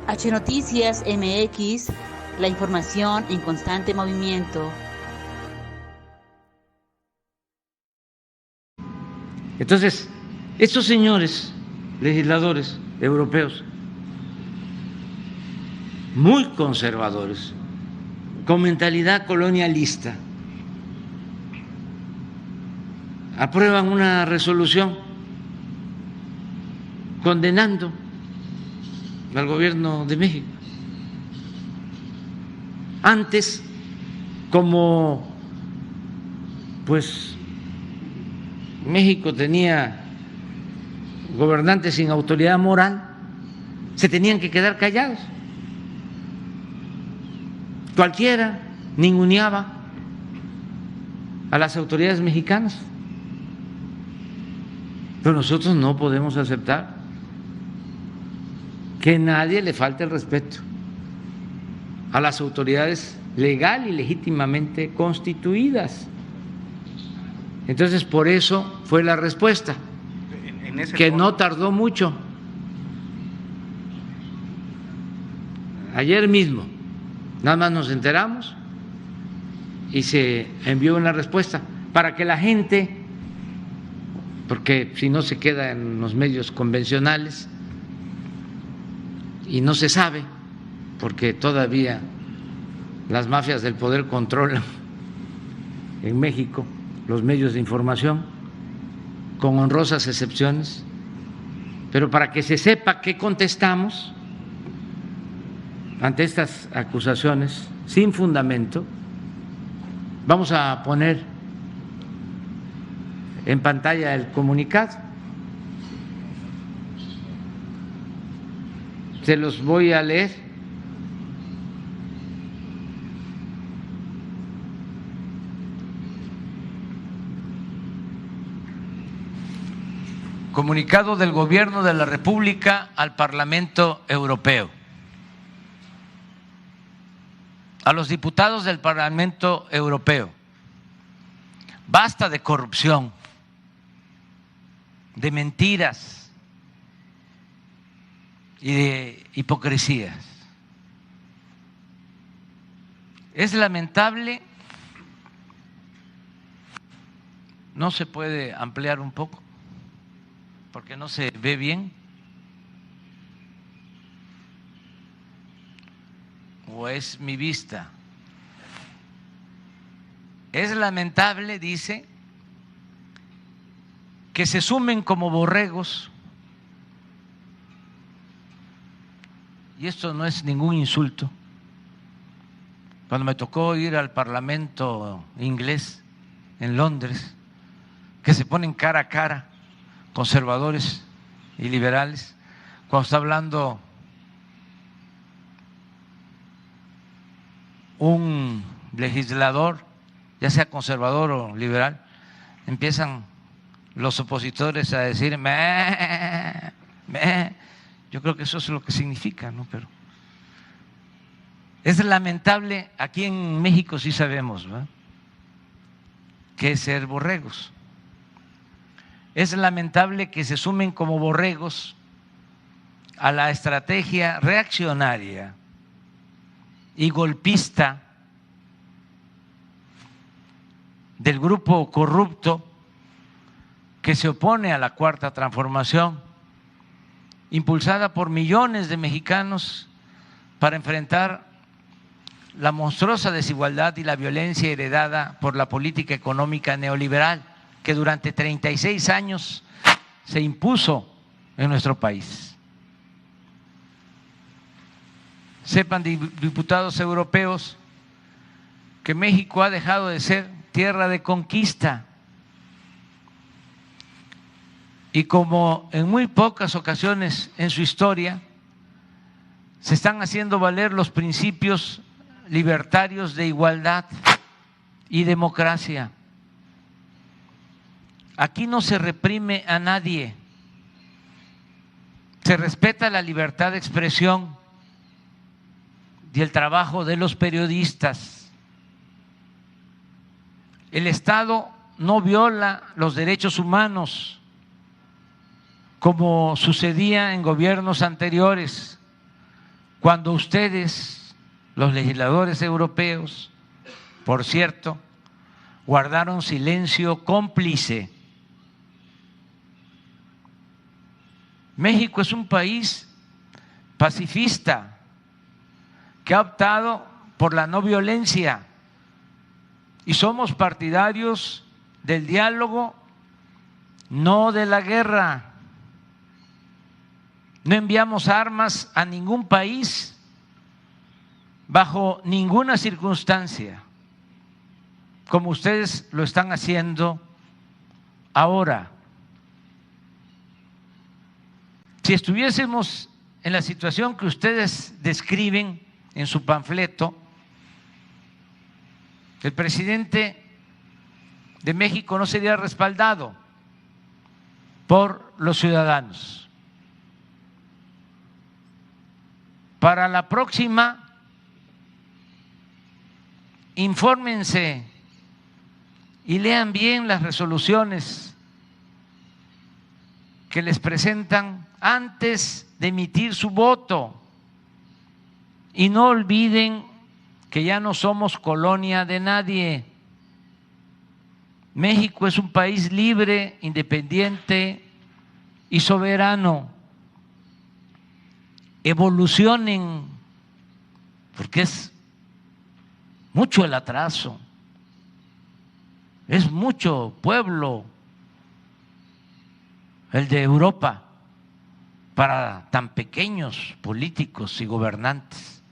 H Noticias MX, la información en constante movimiento. Entonces, estos señores legisladores europeos, muy conservadores, con mentalidad colonialista, aprueban una resolución condenando al gobierno de México. Antes, como pues México tenía gobernantes sin autoridad moral, se tenían que quedar callados. Cualquiera ninguneaba a las autoridades mexicanas, pero nosotros no podemos aceptar que nadie le falte el respeto a las autoridades legal y legítimamente constituidas. Entonces, por eso fue la respuesta, que no tardó mucho. Ayer mismo, nada más nos enteramos y se envió una respuesta para que la gente, porque si no se queda en los medios convencionales y no se sabe, porque todavía las mafias del poder controlan en México los medios de información, con honrosas excepciones, pero para que se sepa qué contestamos ante estas acusaciones sin fundamento, vamos a poner en pantalla el comunicado. Se los voy a leer. Comunicado del Gobierno de la República al Parlamento Europeo. A los diputados del Parlamento Europeo: basta de corrupción, de mentiras y de hipocresías. Es lamentable, no se puede ampliar un poco porque no se ve bien, o es mi vista. Es lamentable, dice, que se sumen como borregos, y esto no es ningún insulto. Cuando me tocó ir al Parlamento inglés en Londres, que se ponen cara a cara conservadores y liberales, cuando está hablando un legislador, ya sea conservador o liberal, empiezan los opositores a decir meh, meh. Yo creo que eso es lo que significa, ¿no? Pero es lamentable. Aquí en México sí sabemos, ¿verdad?, qué es ser borregos. Es lamentable que se sumen como borregos a la estrategia reaccionaria y golpista del grupo corrupto que se opone a la Cuarta Transformación, impulsada por millones de mexicanos para enfrentar la monstruosa desigualdad y la violencia heredada por la política económica neoliberal que durante 36 años se impuso en nuestro país. Sepan, diputados europeos, que México ha dejado de ser tierra de conquista y como en muy pocas ocasiones en su historia se están haciendo valer los principios libertarios de igualdad y democracia. Aquí no se reprime a nadie, se respeta la libertad de expresión y el trabajo de los periodistas. El Estado no viola los derechos humanos como sucedía en gobiernos anteriores, cuando ustedes, los legisladores europeos, por cierto, guardaron silencio cómplice. México es un país pacifista que ha optado por la no violencia y somos partidarios del diálogo, no de la guerra. No enviamos armas a ningún país bajo ninguna circunstancia, como ustedes lo están haciendo ahora. Si estuviésemos en la situación que ustedes describen en su panfleto, el presidente de México no sería respaldado por los ciudadanos. Para la próxima, infórmense y lean bien las resoluciones que les presentan antes de emitir su voto. Y no olviden que ya no somos colonia de nadie. México es un país libre, independiente y soberano. Evolucionen, porque es mucho el atraso, es mucho pueblo el de Europa para tan pequeños políticos y gobernantes.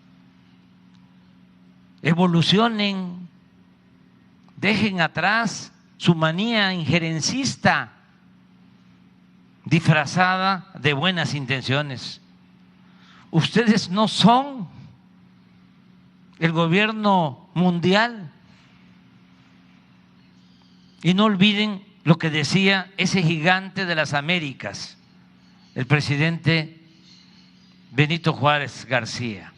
Evolucionen, dejen atrás su manía injerencista disfrazada de buenas intenciones. Ustedes no son el gobierno mundial. Y no olviden lo que decía ese gigante de las Américas, el presidente Benito Juárez García: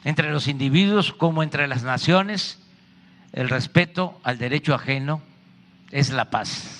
entre los individuos como entre las naciones, el respeto al derecho ajeno es la paz.